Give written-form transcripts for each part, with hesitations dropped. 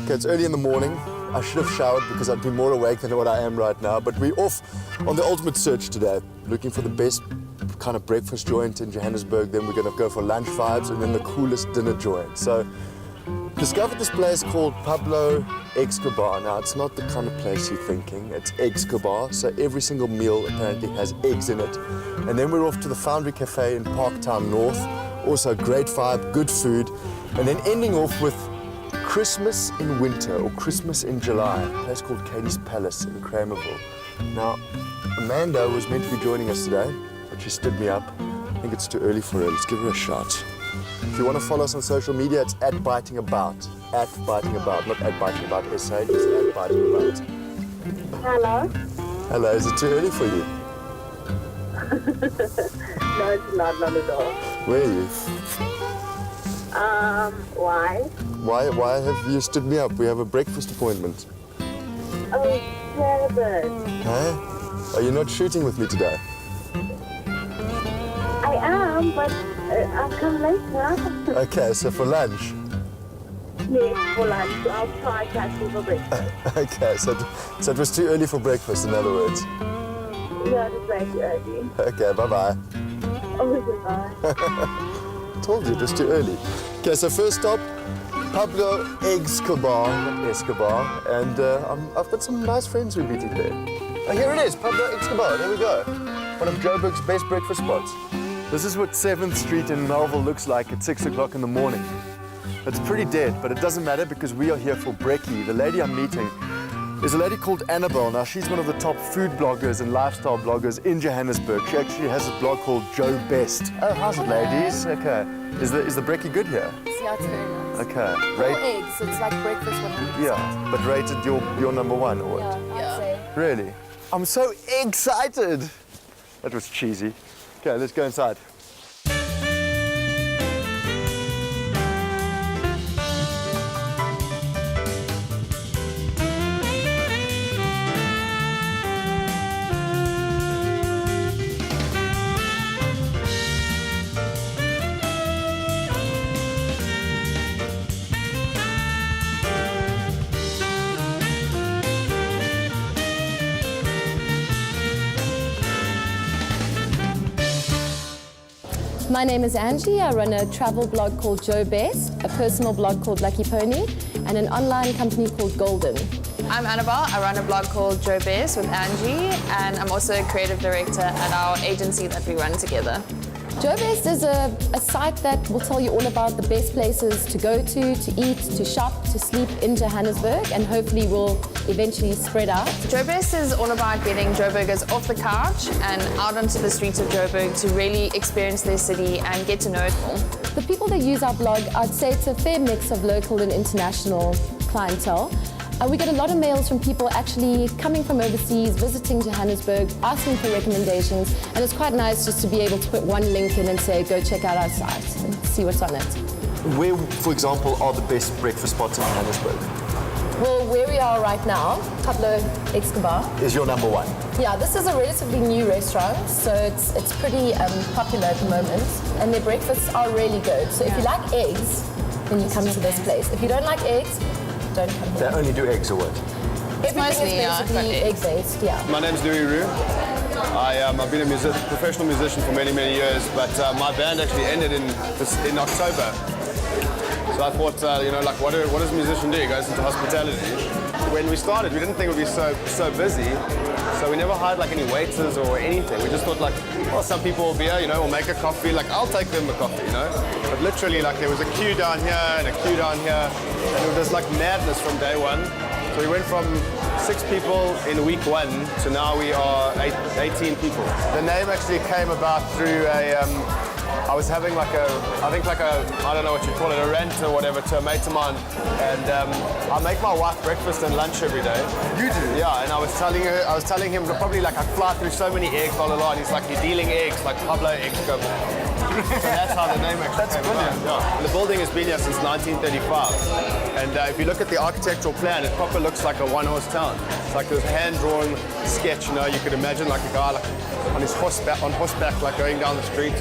Okay, it's early in the morning. I should have showered because I'd be more awake than what I am right now. But we're off on the ultimate search today, looking for the best kind of breakfast joint in Johannesburg. Then we're going to go for lunch vibes and then the coolest dinner joint. So, discovered this place called Pablo Eggs Kebab. Now, it's not the kind of place you're thinking. It's eggs kebab, so every single meal apparently has eggs in it. And then we're off to the Foundry Cafe in Parktown North. Also, great vibe, good food. And then ending off with Christmas in winter or Christmas in July, a place called Katie's Palace in Kramerville. Now, Amanda was meant to be joining us today, but she stood me up. I think it's too early for her. Let's give her a shot. If you want to follow us on social media, it's @bitingabout. @bitingabout, not @bitingabout.sa, it's @bitingabout. Hello? Hello, is it too early for you? No, it's not at all. Where are you? Why? Why have you stood me up? We have a breakfast appointment. Oh, Kevin. Huh? Are you not shooting with me today? I am, but I'll come later. Okay, so for lunch? Yes, for lunch. I'll try catch you for breakfast. Okay, so it was too early for breakfast, in other words. Yeah, it's way too early. Okay, bye-bye. Oh, goodbye. Told you, it was too early. Okay, so first stop, Pablo Eggs Kebab, not Escobar, and I've got some nice friends we're meeting there. Oh, here it is, Pablo Eggs Kebab, there we go. One of Joburg's best breakfast spots. This is what 7th Street in Melville looks like at 6 o'clock in the morning. It's pretty dead, but it doesn't matter because we are here for brekkie. The lady I'm meeting is a lady called Annabelle. Now, she's one of the top food bloggers and lifestyle bloggers in Johannesburg. She actually has a blog called Joe Best. Oh, how's it, ladies? Okay. Is the brekkie good here? Yeah, it's very nice. Okay. All eggs, it's like breakfast 100%. Yeah, but rated your number one, or what? Yeah, I'd say. Really? I'm so excited. That was cheesy. Okay, let's go inside. My name is Angie. I run a travel blog called Joe Best, a personal blog called Lucky Pony, and an online company called Golden. I'm Annabelle. I run a blog called Joe Best with Angie, and I'm also a creative director at our agency that we run together. Joe Best is a site that will tell you all about the best places to go to eat, to shop, to sleep in Johannesburg, and hopefully will eventually spread out. Joe Best is all about getting Joburgers off the couch and out onto the streets of Joburg to really experience their city and get to know it more. The people that use our blog, I'd say it's a fair mix of local and international clientele. We get a lot of mails from people actually coming from overseas, visiting Johannesburg, asking for recommendations, and it's quite nice just to be able to put one link in and say, go check out our site and see what's on it. Where, for example, are the best breakfast spots in Johannesburg? Well, where we are right now, Pablo Eggs Kebab. Is your number one? Yeah, this is a relatively new restaurant, so it's pretty popular at the moment, and their breakfasts are really good. So if you like eggs, then you come to this place. If you don't like eggs, don't come here. They only do eggs or what? Everything is basically egg-based, yeah. My name's Louis Roux. I've been a professional musician for many, many years, but my band actually ended in October. So I thought, what does a musician do? He goes into hospitality. When we started, we didn't think it would be so busy, so we never hired like any waiters or anything. We just thought like, well, some people will be here, will make a coffee, like I'll take them a coffee, But literally, like there was a queue down here and a queue down here, and it was like madness from day one. So we went from 6 people in week 1 to now we are 18 people. The name actually came about through I was having I don't know what you call it, a rant or whatever to a mate of mine, and I make my wife breakfast and lunch every day. You do? Yeah, and I was telling him probably like I fly through so many eggs, blah, blah, blah, and he's like, you're dealing eggs, like Pablo Eggs Kebab. So that's how the name actually came about. Yeah. And the building has been here since 1935, and if you look at the architectural plan, it proper looks like a one-horse town. It's like this hand-drawn sketch, you could imagine like a guy like on horseback, like going down the street.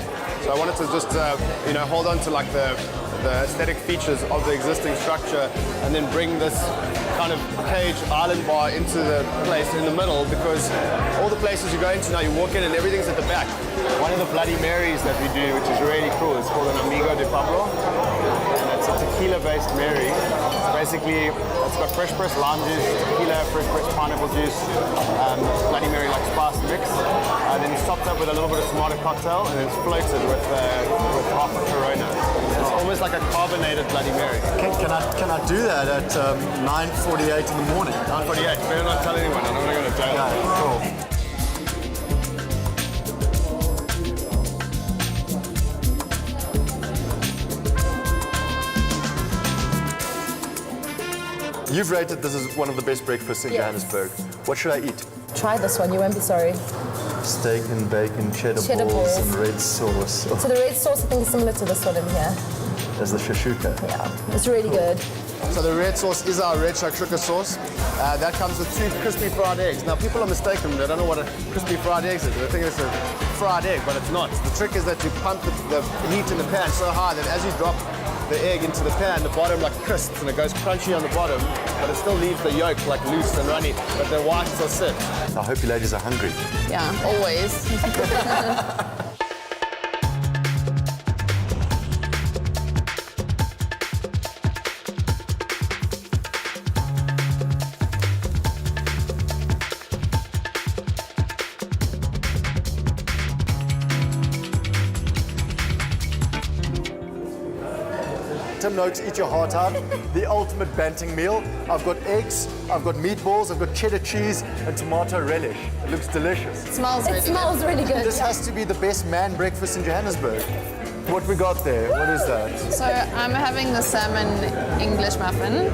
So I wanted to just, you know, hold on to like the aesthetic features of the existing structure and then bring this kind of cage island bar into the place in the middle, because all the places you go into now, you walk in and everything's at the back. One of the Bloody Marys that we do, which is really cool, is called an Amigo de Pablo. And it's a tequila-based Mary. It's basically, it's got fresh pressed lime juice, tequila, fresh pressed pineapple juice, Bloody Mary like spiced mix. Then it's topped up with a little bit of tomato cocktail, and then it's floated with half a Corona. It's almost like a carbonated Bloody Mary. Can I do that at 9:48 in the morning? 9:48. Better not tell anyone. I don't want to go to jail. Yeah, cool. You've rated this as one of the best breakfasts in Yes. Johannesburg. What should I eat? Try this one, you won't be sorry. Steak and bacon, cheddar Cheddar balls, balls. and red sauce. Oh, So the red sauce, I think, is similar to this one in here. there's the shashuka. Yeah, it's really good. So the red sauce is our red shakshuka sauce. That comes with 2 crispy fried eggs. Now people are mistaken. They don't know what a crispy fried egg is. They think it's a fried egg, but it's not. The trick is that you pump the heat in the pan so high that as you drop the egg into the pan, the bottom like crisps and it goes crunchy on the bottom, but it still leaves the yolk like loose and runny, but the whites are sit. I hope you ladies are hungry. Yeah, always. Tim Noakes, eat your heart out. The ultimate banting meal. I've got eggs, I've got meatballs, I've got cheddar cheese and tomato relish. It looks delicious. It smells really It smells really good. This has to be the best man breakfast in Johannesburg. What we got there? What is that? good. So I'm having the salmon English muffin.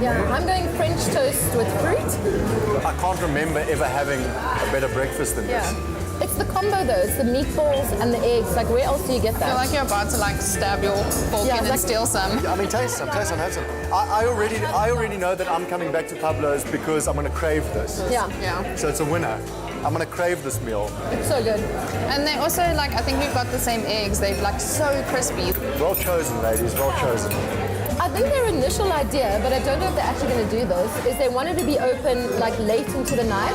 Yeah, I'm going French toast with fruit. I can't remember ever having a better breakfast than this. Yeah. It's the combo though, it's the meatballs and the eggs. Like, where else do you get I that? feel like you're about to like stab your fork Yeah, in and like- steal some. I mean, taste some, have some. I already know that I'm coming back to Pablo's because I'm going to crave this. Yeah, Yeah. So it's a winner. I'm going to crave this meal. it's so good. And they also like, I think we've got the same eggs. They're like so crispy. Well chosen, ladies, well chosen. I think their initial idea, but I don't know if they're actually going to do this, is they wanted to be open like late into the night,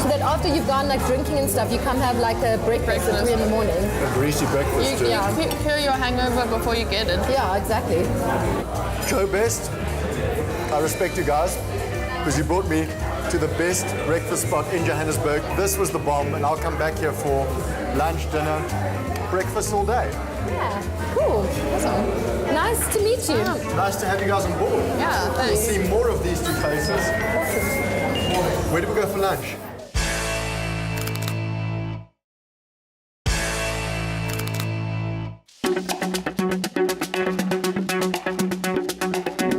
so that after you've gone like drinking and stuff, you come have like a breakfast at 3 in the morning. A greasy breakfast too. Yeah, cure your hangover before you get it. Yeah, exactly. Joe Best, I respect you guys because you brought me to the best breakfast spot in Johannesburg. This was the bomb, and I'll come back here for lunch, dinner, breakfast all day. Yeah, cool. Awesome. Nice to meet you. Nice to have you guys on board. Yeah, We'll thanks. see more of these two faces. Where do we go for lunch?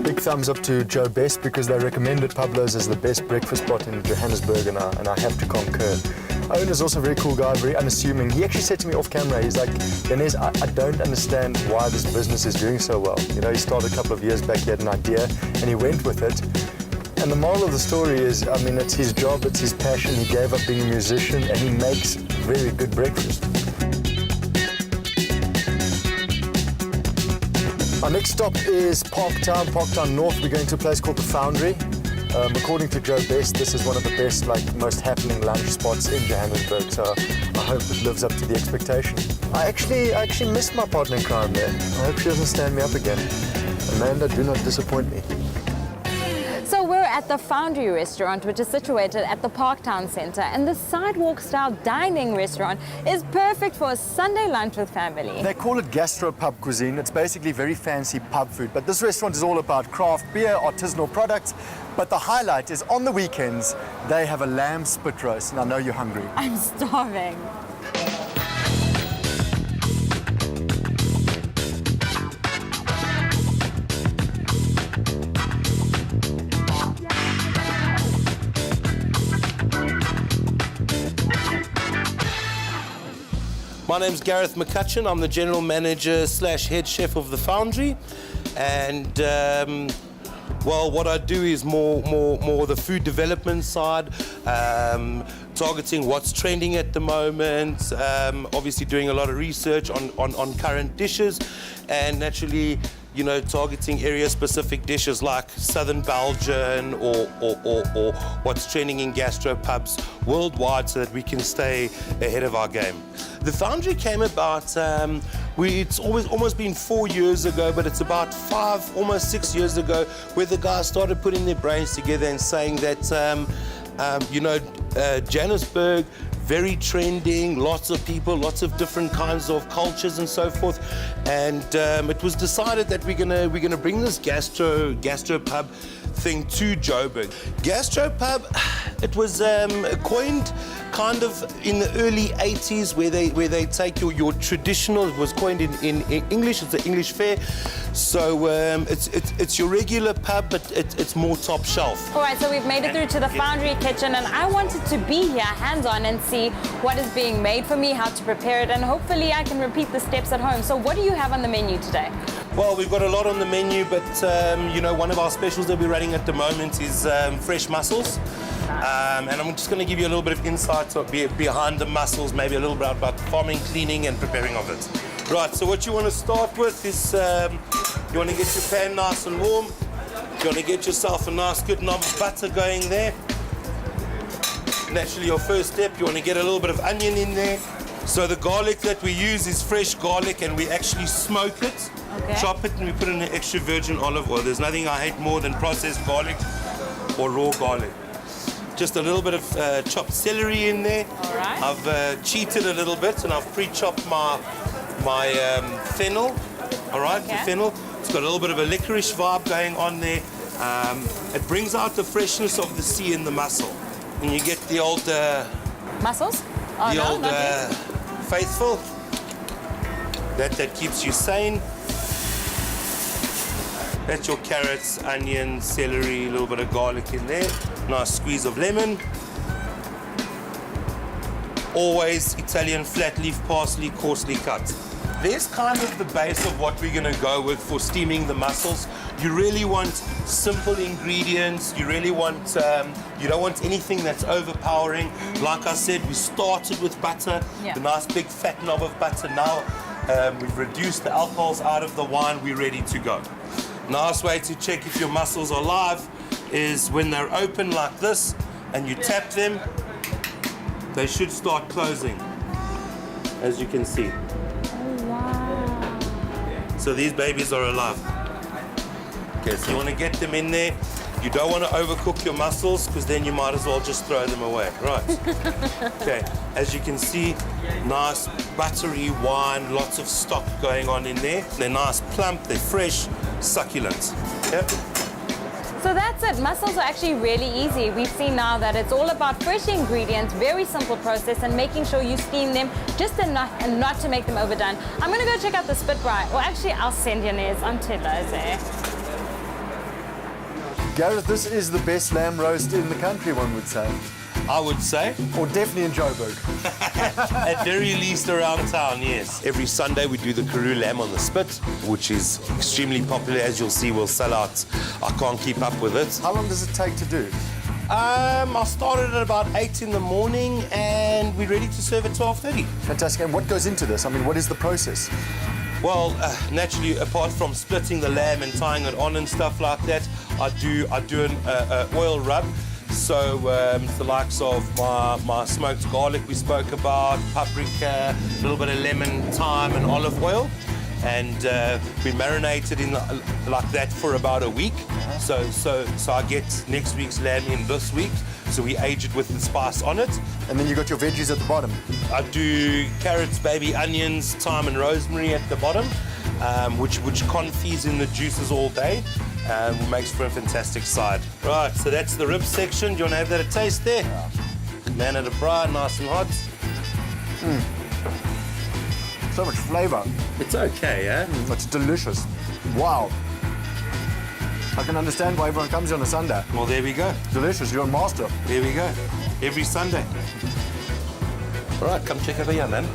Big thumbs up to Joe Best because they recommended Pablo's as the best breakfast spot in Johannesburg, and I have to concur. Owen is also a very cool guy, very unassuming. He actually said to me off camera, he's like, Janez, I don't understand why this business is doing so well. You know, he started a couple of years back, he had an idea, and he went with it. And the moral of the story is, I mean, it's his job, it's his passion. He gave up being a musician, and he makes very good breakfast. Our next stop is Parktown North. We're going to a place called the Foundry. According to Joe Best, this is one of the best, most happening lunch spots in Johannesburg. So I hope it lives up to the expectation. I actually miss my partner in crime there. I hope she doesn't stand me up again. Amanda, do not disappoint me. So we're at the Foundry restaurant, which is situated at the Parktown Centre, and the sidewalk-style dining restaurant is perfect for a Sunday lunch with family. They call it gastro-pub cuisine. It's basically very fancy pub food. But this restaurant is all about craft beer, artisanal products. But the highlight is on the weekends, they have a lamb spit roast. And I know you're hungry. I'm starving. My name's Gareth McCutcheon. I'm the general manager / head chef of the Foundry, and well, what I do is more the food development side, targeting what's trending at the moment, obviously doing a lot of research on current dishes, and naturally, you know, targeting area-specific dishes like Southern Belgian or what's trending in gastropubs worldwide so that we can stay ahead of our game. The Foundry came about, it's almost been 4 years ago, but it's about 5, almost 6 years ago, where the guys started putting their brains together and saying that, you know, Johannesburg, very trending, lots of people, lots of different kinds of cultures and so forth. And it was decided that we're gonna bring this gastropub thing to Joburg. Gastropub, it was coined kind of in the early 80s, where they take your traditional. It was coined in English. It's the English fare. So it's your regular pub, but it's more top shelf. All right, so we've made it through to the Foundry kitchen, and I wanted to be here hands-on and see what is being made for me, how to prepare it, and hopefully I can repeat the steps at home. So what do you have on the menu today? Well, we've got a lot on the menu, but you know, one of our specials that we're running at the moment is fresh mussels. And I'm just going to give you a little bit of insight behind the mussels, maybe a little bit about farming, cleaning, and preparing of it. Right, so what you want to start with is you want to get your pan nice and warm. You want to get yourself a nice good knob of butter going there. Naturally, your first step, you want to get a little bit of onion in there. So the garlic that we use is fresh garlic, and we actually smoke it, chop it, and we put in an extra virgin olive oil. There's nothing I hate more than processed garlic or raw garlic. Just a little bit of chopped celery in there. All right. I've cheated a little bit, and I've pre-chopped my fennel. All right, the fennel. It's got a little bit of a licorice vibe going on there. It brings out the freshness of the sea in the mussel. And you get the old... Mussels? Oh, the no, old not yet. faithful. That keeps you sane. That's your carrots, onion, celery, a little bit of garlic in there. Nice squeeze of lemon. Always Italian flat leaf parsley, coarsely cut. There's kind of the base of what we're going to go with for steaming the mussels. You really want simple ingredients. You really want, you don't want anything that's overpowering. Like I said, we started with butter, the nice big fat knob of butter. Now we've reduced the alcohols out of the wine. We're ready to go. Nice way to check if your mussels are live is when they're open like this and you tap them, they should start closing, as you can see. So these babies are alive. Okay, so you want to get them in there. You don't want to overcook your mussels, because then you might as well just throw them away. Right. Okay, as you can see, nice buttery wine, lots of stock going on in there. They're nice plump, they're fresh, succulent. Okay? So that's it. Mussels are actually really easy. We've seen now that it's all about fresh ingredients, very simple process, and making sure you steam them just enough and not to make them overdone. I'm going to go check out the spit fry. Well, actually, I'll send Janez on Telose. Gareth, this is the best lamb roast in the country, one would say. I would say. Or definitely in Joburg. At very least around town, yes. Every Sunday we do the Karoo lamb on the spit, which is extremely popular. As you'll see, we'll sell out. I can't keep up with it. How long does it take to do? I started at about 8 in the morning, and we're ready to serve at 12:30. Fantastic. And what goes into this? I mean, what is the process? Well, naturally, apart from splitting the lamb and tying it on and stuff like that, I do an oil rub. So the likes of my smoked garlic we spoke about, paprika, a little bit of lemon, thyme, and olive oil. And we marinate it in like that for about a week. So I get next week's lamb in this week. So we age it with the spice on it. And then you got your veggies at the bottom. I do carrots, baby onions, thyme and rosemary at the bottom, which confits in the juices all day. Makes for a fantastic side. Right, so that's the rib section. Do you want to have that a taste there? Yeah. Man at a braai, nice and hot. So much flavour. It's okay, yeah? It's delicious. Wow. I can understand why everyone comes here on a Sunday. Well, there we go. Delicious, you're a master. There we go. Every Sunday. All right, come check over here, man.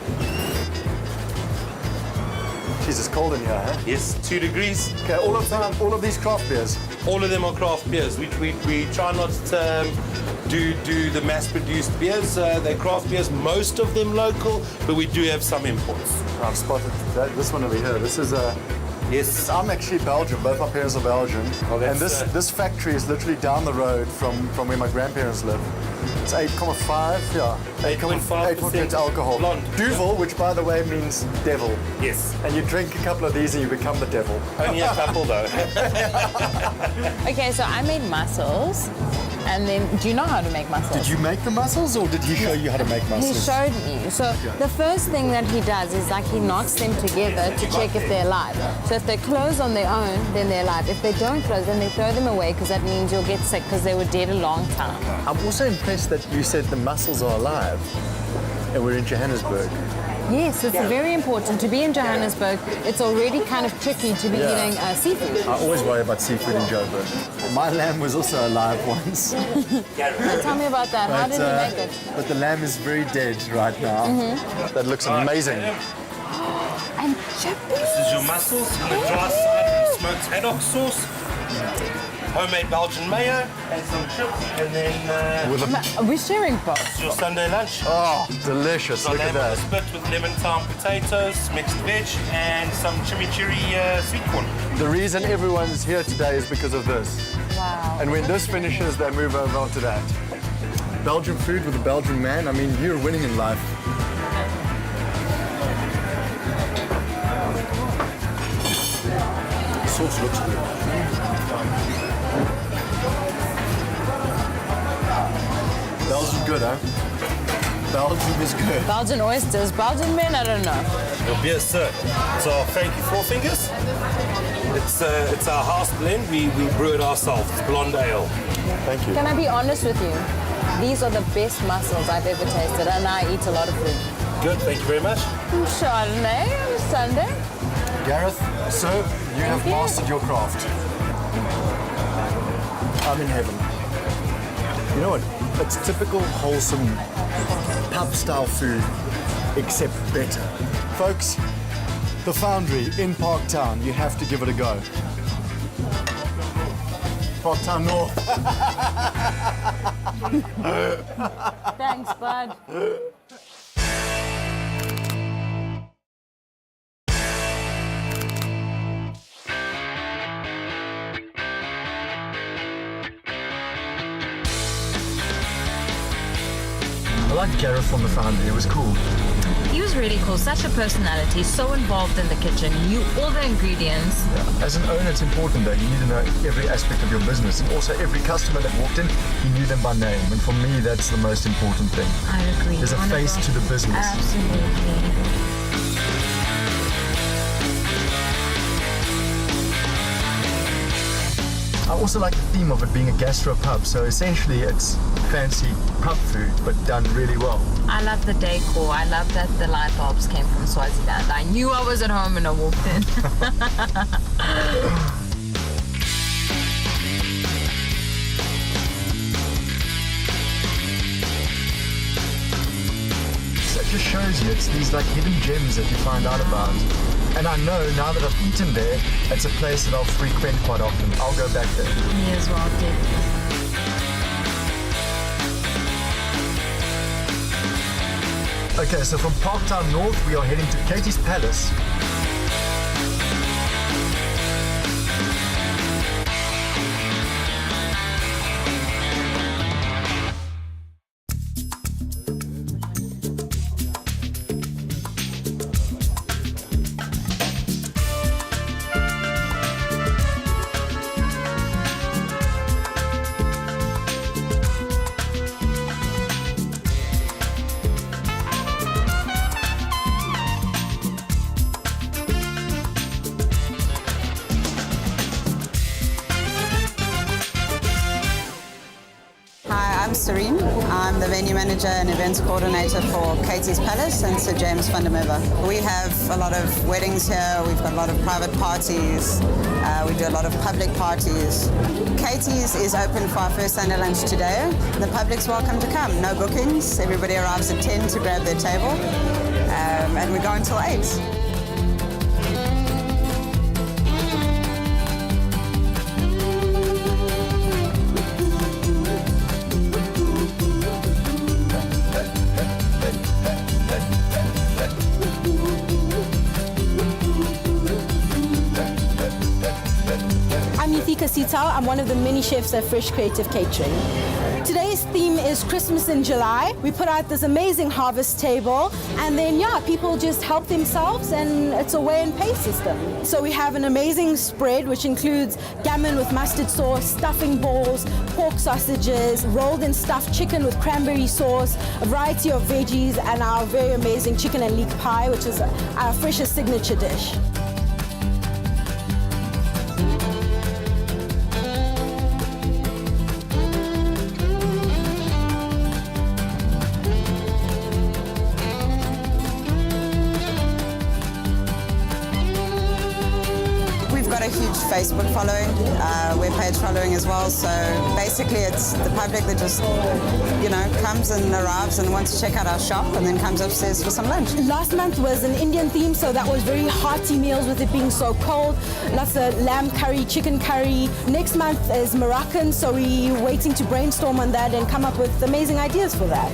Jeez, it's cold in here, huh? Yes, 2 degrees. Okay, all of these craft beers. All of them are craft beers. We try not to do the mass-produced beers. They're craft beers, most of them local, but we do have some imports. I've spotted this one over here. This is Yes. I'm actually Belgian. Both my parents are Belgian. Oh, and that's, this factory is literally down the road from where my grandparents live. It's 8.5, yeah. 8.8% alcohol. Blonde. Duvel, which by the way means devil. Yes. And you drink a couple of these and you become the devil. Only a couple though. Okay, so I made mussels. And then, do you know how to make mussels? Did you make the mussels or did he show you how to make mussels? He showed me. So the first thing that he does is like he knocks them together to check if they're alive. So if they close on their own, then they're alive. If they don't close, then they throw them away because that means you'll get sick because they were dead a long time. I'm also impressed that you said the mussels are alive and we're in Johannesburg. Yes, it's very important. To be in Johannesburg, it's already kind of tricky to be eating seafood. I always worry about seafood in Joburg. My lamb was also alive once. Tell me about that. How did you make it? But the lamb is very dead right now. That looks amazing. And chips. This is your mussels on the dry side with smoked haddock sauce. Homemade Belgian mayo and some chips, and then Are we sharing both? it's your Sunday lunch. Oh, delicious. So Look at lamb on a that. spit with lemon thyme potatoes, mixed veg, and some chimichurri sweet corn. The reason everyone's here today is because of this. Wow. And when this finishes, they move over onto that. Belgian food with a Belgian man, I mean, you're winning in life. The sauce looks good. Belgian good, huh? Belgian is good. Belgian oysters. Belgian men, I don't know. Your beer, sir. It's our Frankie Four Fingers. It's our house blend. We brew it ourselves. It's blonde ale. Thank you. Can I be honest with you? These are the best mussels I've ever tasted, and I eat a lot of food. Good, thank you very much. Chardonnay on Sunday. Gareth, sir, you have you. mastered your craft. I'm in heaven. You know what? It's typical wholesome pub-style food, except better. Folks, the Foundry in Parktown, you have to give it a go. Parktown North. Thanks, bud. I liked Gareth from the Foundry, it was cool. He was really cool, such a personality, so involved in the kitchen, knew all the ingredients. As an owner, it's important though, you need to know every aspect of your business, and also every customer that walked in, you knew them by name, and for me, that's the most important thing. I agree. There's a face to the business. Absolutely. I also like the theme of it being a gastro pub, so essentially it's fancy pub food, but done really well. I love the decor. I love that the light bulbs came from Swaziland. I knew I was at home when I walked in. So it just shows you, it's these like hidden gems that you find out about. And I know now that I've eaten there, it's a place that I'll frequent quite often. I'll go back there. Me as well, definitely. Okay, so from Parktown North, we are heading to Katie's Palace. I'm Serene. I'm the venue manager and events coordinator for Katie's Palace and Sir James van der Merwe. We have a lot of weddings here, we've got a lot of private parties, we do a lot of public parties. Katie's is open for our first Sunday lunch today. The public's welcome to come, no bookings. Everybody arrives at 10 to grab their table and we go until 8. Sitao. I'm one of the many chefs at Fresh Creative Catering. Today's theme is Christmas in July. We put out this amazing harvest table, and then people just help themselves, and it's a weigh and pay system. So we have an amazing spread which includes gammon with mustard sauce, stuffing balls, pork sausages, rolled and stuffed chicken with cranberry sauce, a variety of veggies, and our very amazing chicken and leek pie, which is our freshest signature dish. A huge Facebook following, webpage following as well. So basically it's the public that just, comes and arrives and wants to check out our shop and then comes upstairs for some lunch. Last month was an Indian theme, so that was very hearty meals with it being so cold. Lots of lamb curry, chicken curry. Next month is Moroccan, so we're waiting to brainstorm on that and come up with amazing ideas for that.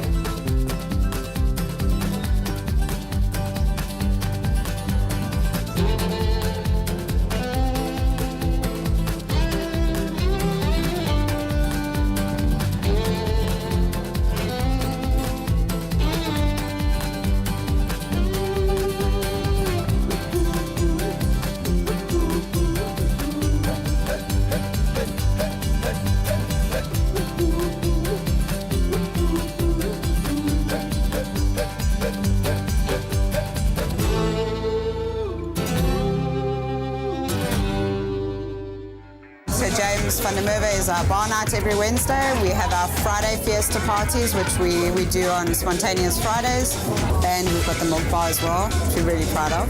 James van der Merwe is our bar night every Wednesday. We have our Friday fiesta parties, which we do on spontaneous Fridays. And we've got the milk bar as well, which we're really proud of.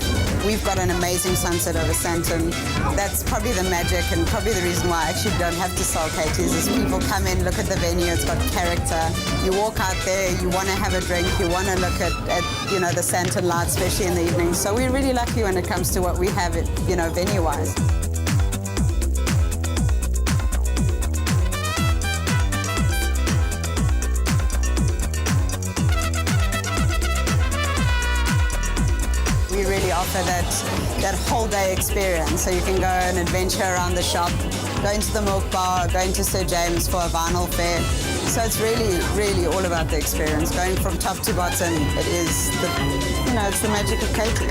We've got an amazing sunset over Sandton. That's probably the magic and probably the reason why I actually don't have to sell Katie's is people come in, look at the venue, it's got character. You walk out there, you want to have a drink, you want to look at the Sandton lights, especially in the evening. So we're really lucky when it comes to what we have, venue-wise. We really offer that whole day experience. So you can go and adventure around the shop, go into the milk bar, go into Sir James for a vinyl fair. So it's really, really all about the experience. Going from top to bottom, it is it's the magic of Katie.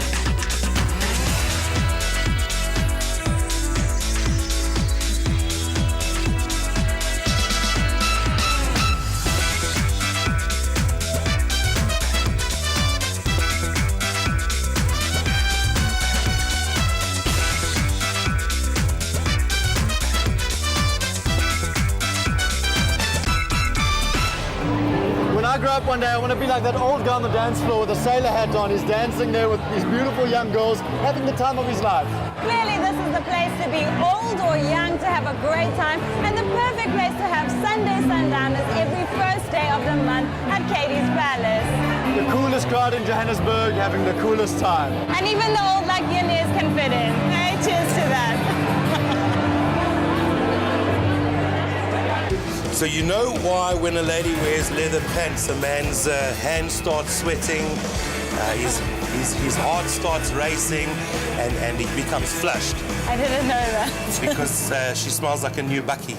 When I grow up one day, I want to be like that old guy on the dance floor with a sailor hat on. He's dancing there with these beautiful young girls, having the time of his life. Clearly, this is the place to be old or young, to have a great time, and the perfect place to have Sunday sundowners every first day of the month at Katie's Palace. The coolest crowd in Johannesburg, having the coolest time. And even the old like Janez can fit in. Hey, cheers to that. So you know why when a lady wears leather pants, a man's hands start sweating, his heart starts racing, and he becomes flushed? I didn't know that. It's because she smells like a new bucky.